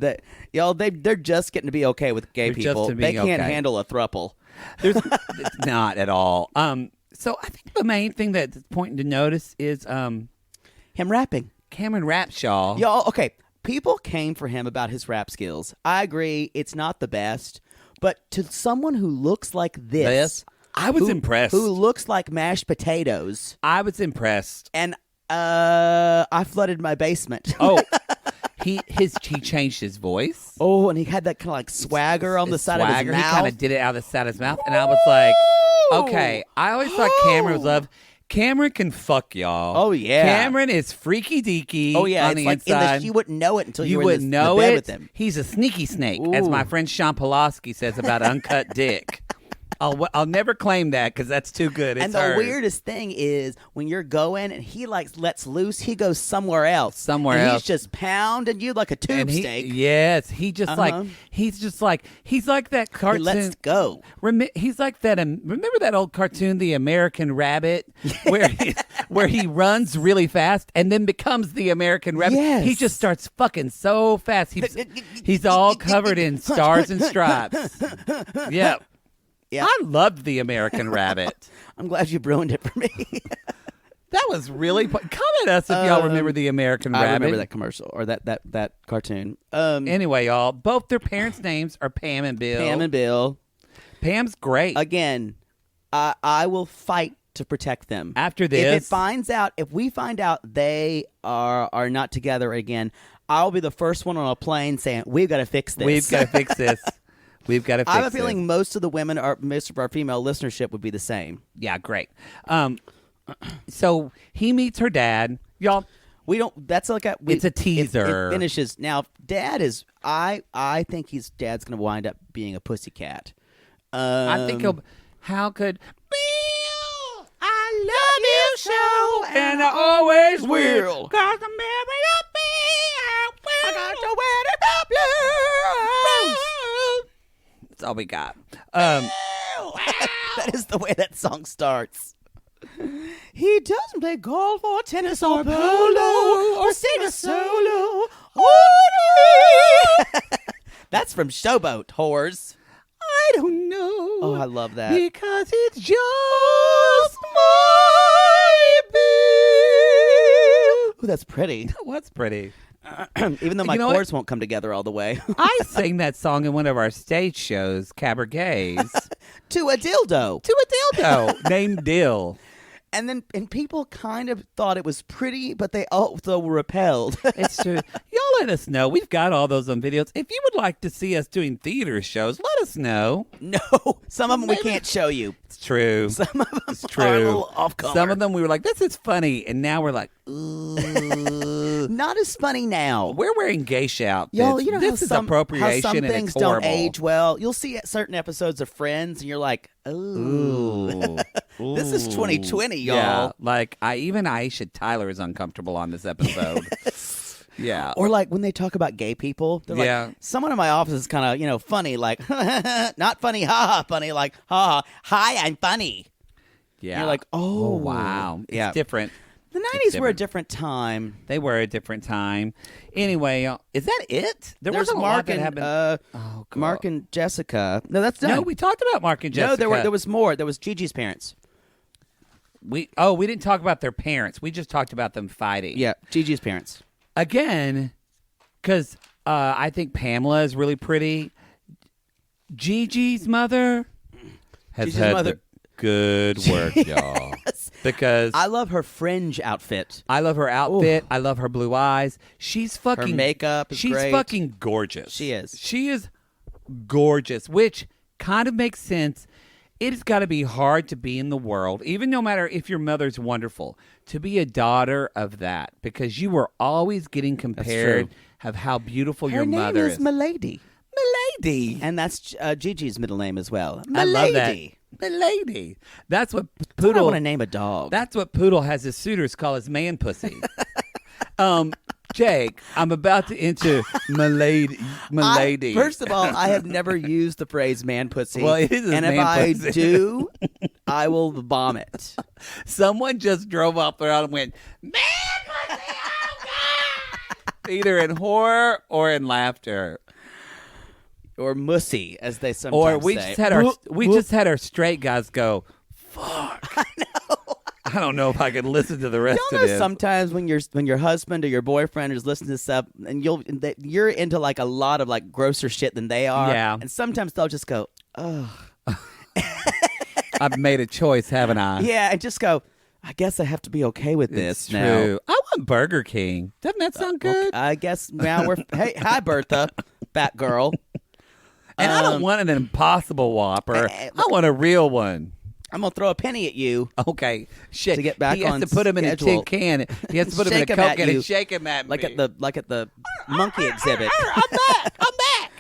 mind. Y'all, they're just getting to be okay with gay They're just people. to be They can't okay. handle a throuple. There's it's not at all. So I think the main thing that's important to notice is Him rapping. Cameron Rapshaw. Y'all, okay. People came for him about his rap skills. I agree, it's not the best, but to someone who looks like this, I was impressed. Who looks like mashed potatoes, I was impressed. and I flooded my basement. Oh, he changed his voice. Oh, and he had that kind of like swagger on the side of his Swagger. mouth. He kind of did it out of the side of his mouth, and I was like, okay. I always thought Cameron was love. Cameron can fuck y'all. Oh, yeah. Cameron is freaky deaky. Oh yeah, on it's the like inside. you wouldn't know it until you You were wouldn't in know the bed it. with him. He's a sneaky snake, as Ooh. my friend Sean Pulaski says about uncut dick. I'll never claim that because that's too good. It's And the hers. weirdest thing is when you're going and he like lets loose, he goes somewhere else. Somewhere and else. He's just pounding you like a tube And steak. Yes, he's like that cartoon. He lets go. He's like that. Remember that old cartoon, The American Rabbit, where he runs really fast and then becomes the American Rabbit. Yes. He just starts fucking so fast. He's all covered in stars and stripes. Yeah. Yeah. I loved The American Rabbit. I'm glad you ruined it for me. That was really comment us if y'all remember The American Rabbit. I remember that commercial or that cartoon. Anyway, y'all, both their parents' names are Pam and Bill. Pam and Bill. Pam's great. Again, I will fight to protect them. After this, if we find out they are not together again, I'll be the first one on a plane saying we've got to fix this. we've got to fix this. We've got to fix I have a this. feeling most of our female listenership would be the same. Yeah, great. So he meets her dad. Y'all, We don't. That's like it's a teaser. It finishes now. Dad is. I think Dad's going to wind up being a pussycat. I think he'll. How could Bill? I love you so, and I always will. 'Cause I'm married up, I got to wear the blues. That's all we got. That is the way that song starts. He doesn't play golf or tennis or polo or sing a solo. That's from Showboat, whores. I don't know. Oh, I love that. Because it's just my Bill. Oh, that's pretty. What's pretty? Even though my You know what? chords won't come together all the way. I sang that song in one of our stage shows, Cabarets, To a dildo. to a dildo named Dill. And people kind of thought it was pretty, but they also were repelled. It's true. Y'all let us know. We've got all those on videos. If you would like to see us doing theater shows, let us know. No, some of them we can't show you. It's true. Some of them It's are a true. little off color. Some of them we were like, this is funny. And now we're like, ooh. Not as funny now. We're wearing geisha outfits. Yo, you know this how is some, appropriation how some and things it's horrible. don't age well. You'll see certain episodes of Friends, and you're like, ooh. This is 2020, y'all. Yeah, like even Aisha Tyler is uncomfortable on this episode. Yeah. Or like when they talk about gay people, they're Yeah. like, someone in my office is kind of, funny, like, not funny, ha, funny, like, ha, hi, I'm funny. Yeah. And you're like, oh, wow. It's yeah. different. The 90s were a different time. They were a different time. Anyway, is that it? There's wasn't a lot Mark that and happened. Mark and Jessica. No, that's done. No, we talked about Mark and Jessica. No, there was more. There was Gigi's parents. We didn't talk about their parents. We just talked about them fighting. Yeah, Gigi's parents. Again, because I think Pamela is really pretty. Gigi's mother has Gigi's had mother. the good work, y'all. Because I love her fringe outfit. I love her outfit. Ooh. I love her blue eyes. She's fucking. Her makeup is she's great. fucking gorgeous. She is. She is gorgeous, which kind of makes sense. It has got to be hard to be in the world, even no matter if your mother's wonderful, to be a daughter of that, because you were always getting compared of how beautiful your mother is. Her name is Milady. Milady. And that's Gigi's middle name as well. I love that. Milady. Milady. That's what I Poodle. want to name a dog. That's what Poodle has his suitors call his man pussy. Jake, I'm about to enter Milady. First of all, I have never used the phrase man pussy. Well, it is a and if man I pussy. do, I will vomit. Someone just drove off the road and went, man pussy, oh God! Either in horror or in laughter. Or mussy, as they sometimes Or we say. just had our straight guys go, fuck. I know. I don't know if I could listen to the rest Y'all of know this. sometimes when your husband or your boyfriend is listening to stuff and you're into like a lot of like grosser shit than they are. Yeah. And sometimes they'll just go, ugh. I've made a choice, haven't I? Yeah, and just go, I guess I have to be okay with this It's now. true. I want Burger King. Doesn't that sound good? I guess now we're hey, hi Bertha, fat girl. And I don't want an Impossible Whopper. I want a real one. I'm gonna throw a penny at you. Okay, shit. To get back he has on to put him in a schedule. tin can. He has to put him in a Shake 'em Coke at can you. and shake him at Like me. at the monkey exhibit. I'm back.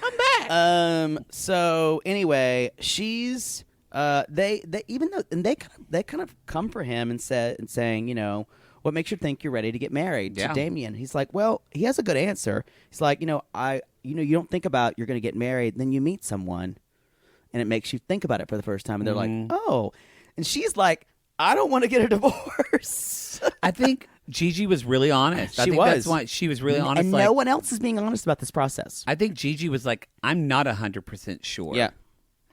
I'm back. So anyway, she's they even though and they kind of come for him and saying, what makes you think you're ready to get married Yeah. to Damian? He's like, well, he has a good answer. He's like, you don't think about you're going to get married, then you meet someone and it makes you think about it for the first time and they're like, "Oh." And she's like, "I don't want to get a divorce." I think Gigi was really honest. I She think was. that's why she was really honest. And like, no one else is being honest about this process. I think Gigi was like, I'm not 100% sure. Yeah.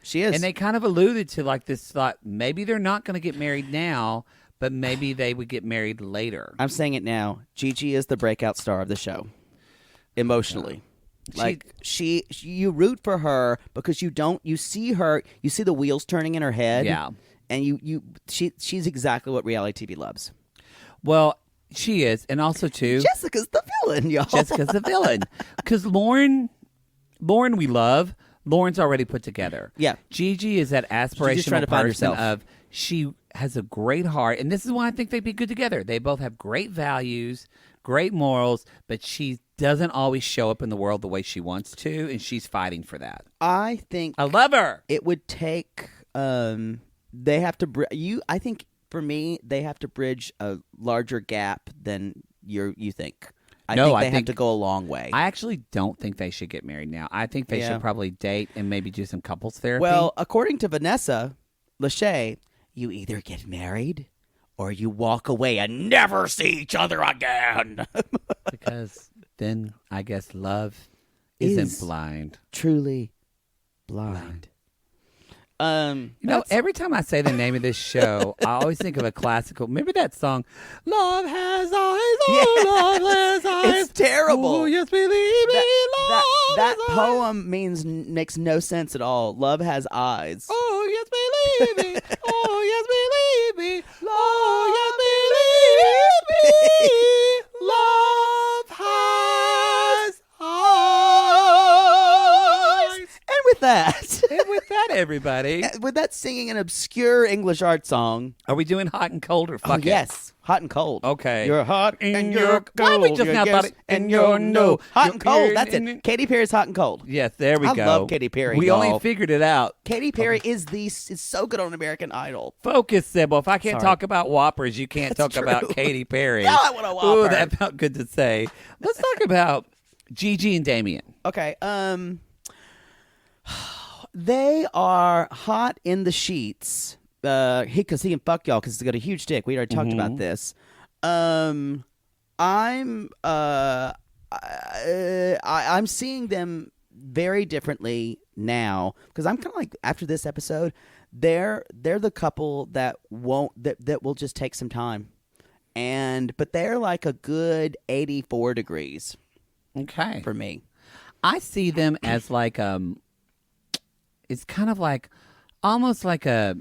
She is. And they kind of alluded to like this thought, maybe they're not going to get married now, but maybe they would get married later. I'm saying it now. Gigi is the breakout star of the show. Emotionally. Like you root for her because you see the wheels turning in her head. Yeah. And she's exactly what reality TV loves. Well, she is. And also, too, Jessica's the villain, y'all. Jessica's the villain. Because Lauren we love. Lauren's already put together. Yeah. Gigi is that aspirational She's just trying to find person herself. of she has a great heart. And this is why I think they'd be good together. They both have great values, great morals, but she doesn't always show up in the world the way she wants to, and she's fighting for that. I think I love her. it would take they have to I think for me they have to bridge a larger gap than you think. I think they have to go a long way. I actually don't think they should get married now. I think they should probably date and maybe do some couples therapy. Well, according to Vanessa Lachey, you either get married or you walk away and never see each other again. because then I guess love isn't blind. Truly blind. Every time I say the name of this show, I always think of a classical. Remember that song, "Love Has Eyes"? Oh, love has eyes. It's terrible. Oh, yes, believe me, That love has eyes. poem makes no sense at all. Love has eyes. Oh, yes, believe me. Oh, yes, believe me. Oh, yes, believe me. Love has eyes. And with that, everybody. With that singing an obscure English art song. Are we doing hot and cold or fuck it? Yes. Hot and cold. Okay. You're hot and you're cold. Why we just You're now yes thought it- and you're no. Hot You're and cold. here That's and- it. Katy Perry's Hot and Cold. Yes, there we I go. love Katy Perry, We y'all. only figured it out. Katy Perry is so good on American Idol. Focus, Sybil. If I can't Sorry. talk about Whoppers, you can't That's talk about true. Katy Perry. Now I want a Whopper. Ooh, that felt good to say. Let's talk about Gigi and Damian. Okay. They are hot in the sheets. Because he can fuck y'all because he's got a huge dick. We already talked about this. I'm seeing them very differently now because I'm kind of like after this episode, they're the couple that will just take some time, but they're like a good 84 degrees Okay. for me. I see them as like it's kind of like almost like a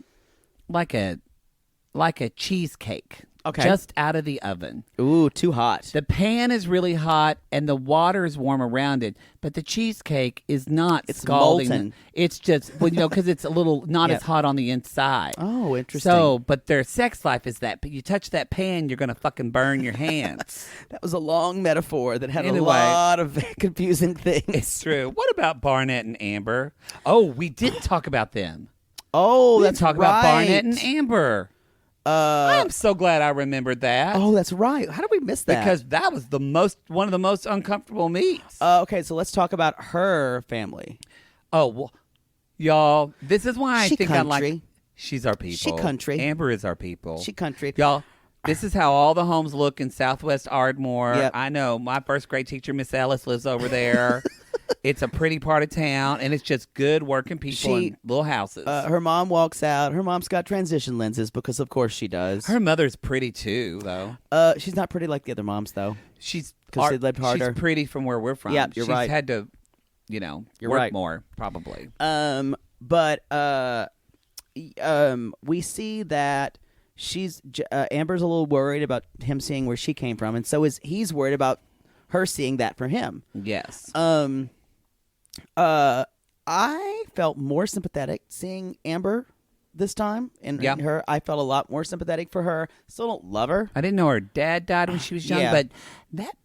cheesecake. Okay. Just out of the oven. Ooh, too hot. The pan is really hot and the water is warm around it, but the cheesecake is not It's scalding. molten. It's just because it's a little not Yep. as hot on the inside. Oh, interesting. So, but their sex life is that you touch that pan, you're gonna fucking burn your hands. That was a long metaphor that had Anyway. a lot of confusing things. It's true. What about Barnett and Amber? Oh, we didn't talk about them. Oh, We that's didn't talk right. about Barnett and Amber. I'm so glad I remembered that. Oh, that's right. How did we miss that? Because that was one of the most uncomfortable meets. Okay, so let's talk about her family. Oh, well, y'all, this is why I She think I like. country. She's our people. She country. Amber is our people. She country. Y'all, this is how all the homes look in Southwest Ardmore. Yep. I know. My first grade teacher, Miss Ellis, lives over there. It's a pretty part of town, and it's just good working people in little houses. Her mom walks out. Her mom's got transition lenses because, of course, she does. Her mother's pretty too, though. She's not pretty like the other moms, though. She's 'Cause they lived harder. She's pretty from where we're from. Yeah, you're she's right. had to, You're work right. more probably. But we see that Amber's a little worried about him seeing where she came from, and so he's worried about her seeing that for him. Yes. I felt more sympathetic seeing Amber this time, and her. I felt a lot more sympathetic for her. Still don't love her. I didn't know her dad died when she was young, Yeah. but that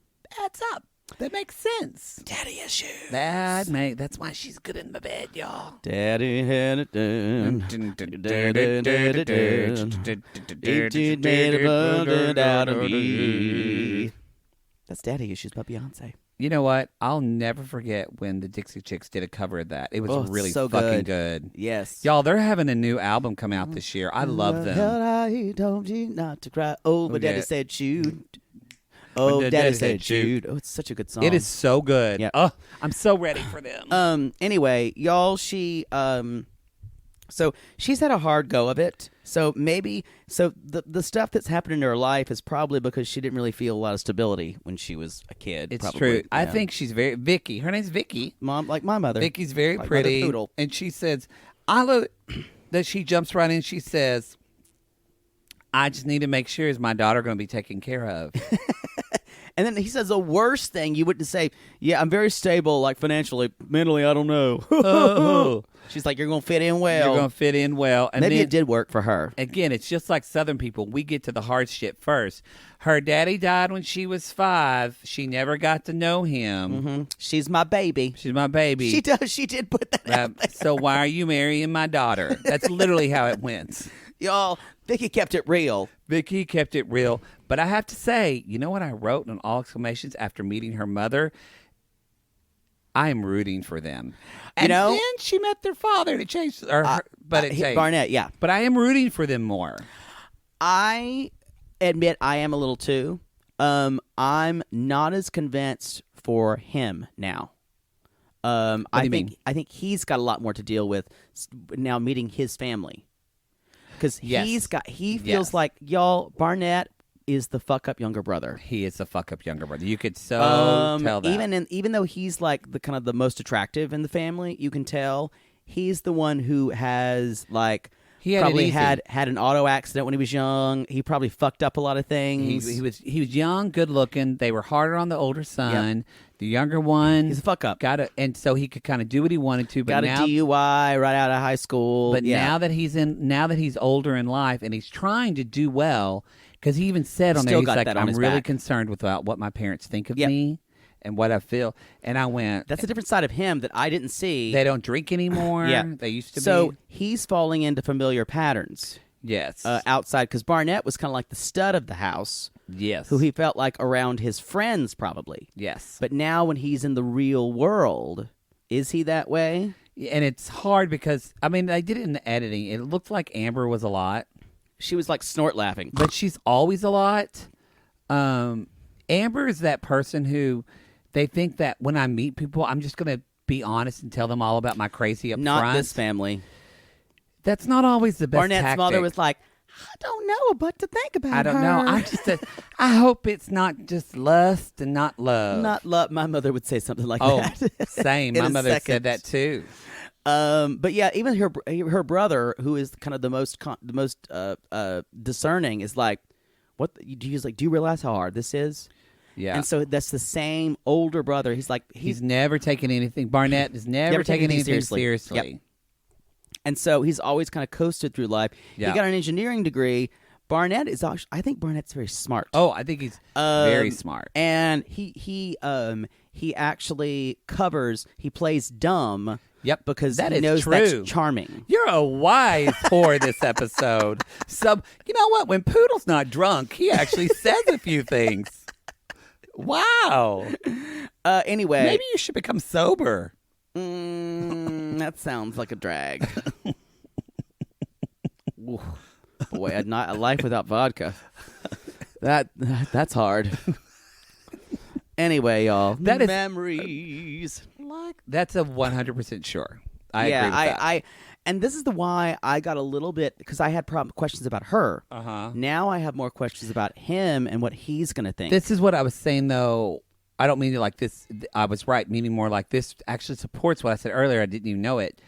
adds up. That makes sense. Daddy issues. That's why she's good in the bed, y'all. Daddy had it done. That's Daddy Issues by Beyonce. You know what? I'll never forget when the Dixie Chicks did a cover of that. It was really so fucking good. Yes. Y'all, they're having a new album come out this year. I love them. Hell, I told you not to cry. Oh, but Daddy yeah. said shoot. Oh, Daddy said shoot. Oh, it's such a good song. It is so good. Yep. Oh, I'm so ready for them. Anyway, y'all, so she's had a hard go of it. So the stuff that's happened in her life is probably because she didn't really feel a lot of stability when she was a kid. It's probably. true. I Yeah. think she's very Vicky. Her name's Vicky. Mom, like my mother. Vicky's very Like pretty, Mother Poodle. and she says, "I love that she jumps right in." She says, "I just need to make sure is my daughter going to be taken care of." And then he says the worst thing you wouldn't say. Yeah, I'm very stable, like financially, mentally. I don't know. Oh. She's like, you're gonna fit in well. You're going to fit in well, and Maybe then, it did work for her. Again, it's just like Southern people. We get to the hard shit first. Her daddy died when she was 5. She never got to know him. She's my baby. She's my baby. She does. She did put that out there. So why are you marrying my daughter? That's literally how it went. Y'all, Vicky kept it real. Vicky kept it real. But I have to say, you know what I wrote in all exclamations after meeting her mother? I am rooting for them. And then she met their father and it changed. But it changed. Barnett, yeah. But I am rooting for them more. I admit I am a little too. I'm not as convinced for him now. I think he's got a lot more to deal with now meeting his family. Because he feels like, y'all, Barnett is the fuck up younger brother. He is the fuck up younger brother. You could tell that. Even though he's like the kind of the most attractive in the family, you can tell he's the one who has like He had probably it easy. had an auto accident when he was young. He probably fucked up a lot of things. He was young, good looking. They were harder on the older son. Yep. The younger one, he's a fuck up. And so he could kind of do what he wanted to. But got now, a DUI right out of high school. But now that he's older in life and he's trying to do well, because he even said on there, he's like, I'm really concerned with what my parents think of me and what I feel. And I went, that's a different side of him that I didn't see. They don't drink anymore. They used to be. So he's falling into familiar patterns. Yes. Outside, because Barnett was kind of like the stud of the house. Yes. Who he felt like around his friends, probably. Yes. But now when he's in the real world, is he that way? And it's hard because, I mean, they did it in the editing. It looked like Amber was a lot. She was like snort laughing. But she's always a lot. Amber is that person who they think that when I meet people, I'm just going to be honest and tell them all about my crazy up Not front. this family. That's not always the best Barnett's tactic. mother was like, I don't know what to think about I don't her. know. I hope it's not just lust and not love. Not love. My mother would say something like that. Same. My mother said that too. But yeah, even her brother, who is kind of the most discerning, is like, what? He's like, do you realize how hard this is? Yeah. And so that's the same older brother. He's like, he's never taken anything. Barnett has never taken anything seriously. Yep. And so he's always kind of coasted through life. Yeah. He got an engineering degree. Barnett is actually, I think Barnett's very smart. Oh, I think he's very smart. And he actually he plays dumb. Yep, because that he knows true. That's charming. You're a wise whore this episode. So, you know what? When Poodle's not drunk, he actually says a few things. Wow. Anyway. Maybe you should become sober. That sounds like a drag. Boy, a life without vodka. That's hard. Anyway, y'all. That is memories. That's a 100% sure. I agree with that. And this is why I got a little bit, because I had questions about her. Now I have more questions about him and what he's going to think. This is what I was saying, though. I don't mean it like this. I was right, meaning more like this actually supports what I said earlier. I didn't even know it.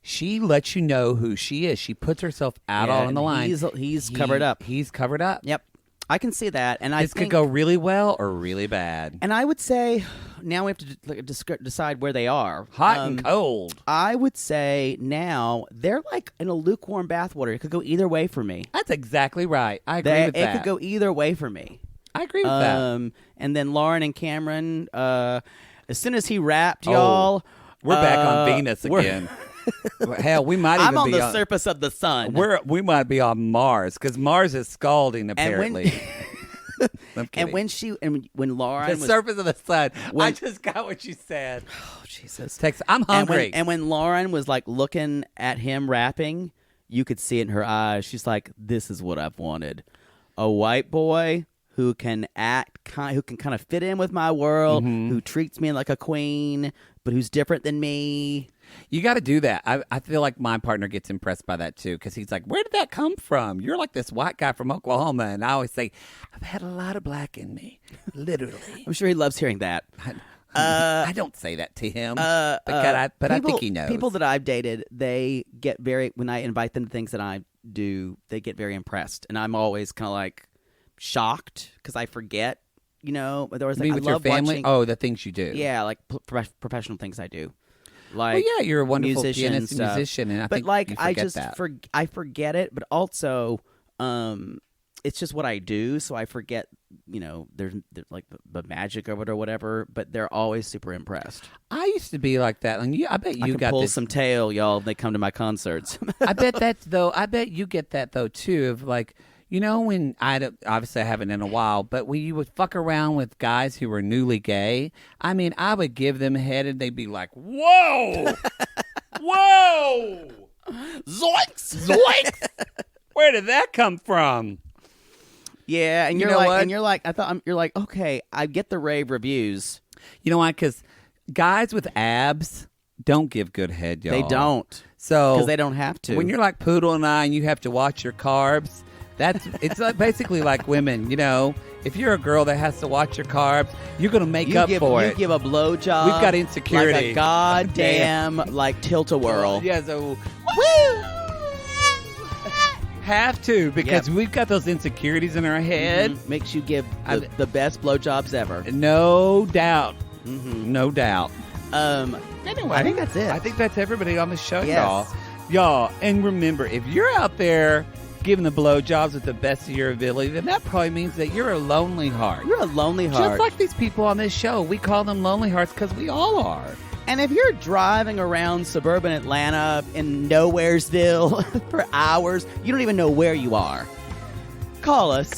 She lets you know who she is. She puts herself out on the line. He's covered up. He's covered up. Yep. I can see that. And this could go really well or really bad. And I would say, now we have to decide where they are. Hot and cold. I would say now they're like in a lukewarm bathwater. It could go either way for me. That's exactly right. I agree with that. It could go either way for me. I agree with that. And then Lauren and Cameron, as soon as he rapped, y'all. We're back on Venus again. Hell, we might even I'm on be the surface of the sun. We might be on Mars, because Mars is scalding, apparently. And when Lauren the surface of the sun. I just got what you said. Oh, Jesus. I'm hungry. And when Lauren was like looking at him rapping, you could see it in her eyes. She's like, this is what I've wanted. A white boy who can who can kind of fit in with my world, who treats me like a queen, but who's different than me. You got to do that. I feel like my partner gets impressed by that, too, because he's like, where did that come from? You're like this white guy from Oklahoma. And I always say, I've had a lot of black in me, literally. I'm sure he loves hearing that. I don't say that to him, but I think he knows. People that I've dated, they get when I invite them to things that I do, they get very impressed. And I'm always kind of like shocked because I forget, but there was like, with your family? The things you do. Yeah, like professional things I do. Like, you're a wonderful pianist and musician, and I forget it, but also, it's just what I do, so I forget. There's like the magic of it or whatever. But they're always super impressed. I used to be like that, and I bet you can got pull this. some tail, y'all. When they come to my concerts. I bet you get that though too. Of like. When obviously I haven't in a while, but when you would fuck around with guys who were newly gay, I mean, I would give them head and they'd be like, whoa, whoa, zoinks, where did that come from? Yeah, and you're like, okay, I get the rave reviews. You know why? Because guys with abs don't give good head, y'all. They don't. So because they don't have to. When you're like Poodle and I, and you have to watch your carbs. It's basically like women, If you're a girl that has to watch your carbs, you're going to make up for it. You give a blowjob. We've got insecurity. Like a goddamn, like tilt-a-whirl. Yeah, so... Woo! Have to, because Yep. we've got those insecurities in our head. Makes you give I- the best blowjobs ever. No doubt. No doubt. Anyway, I think that's it. I think that's everybody on the show, Yes. y'all. Y'all, and remember, if you're out there giving the blowjobs with the best of your ability, then that probably means that you're a lonely heart. You're a lonely heart. Just like these people on this show. We call them lonely hearts because we all are. And if you're driving around suburban Atlanta in Nowheresville for hours, you don't even know where you are. Call us.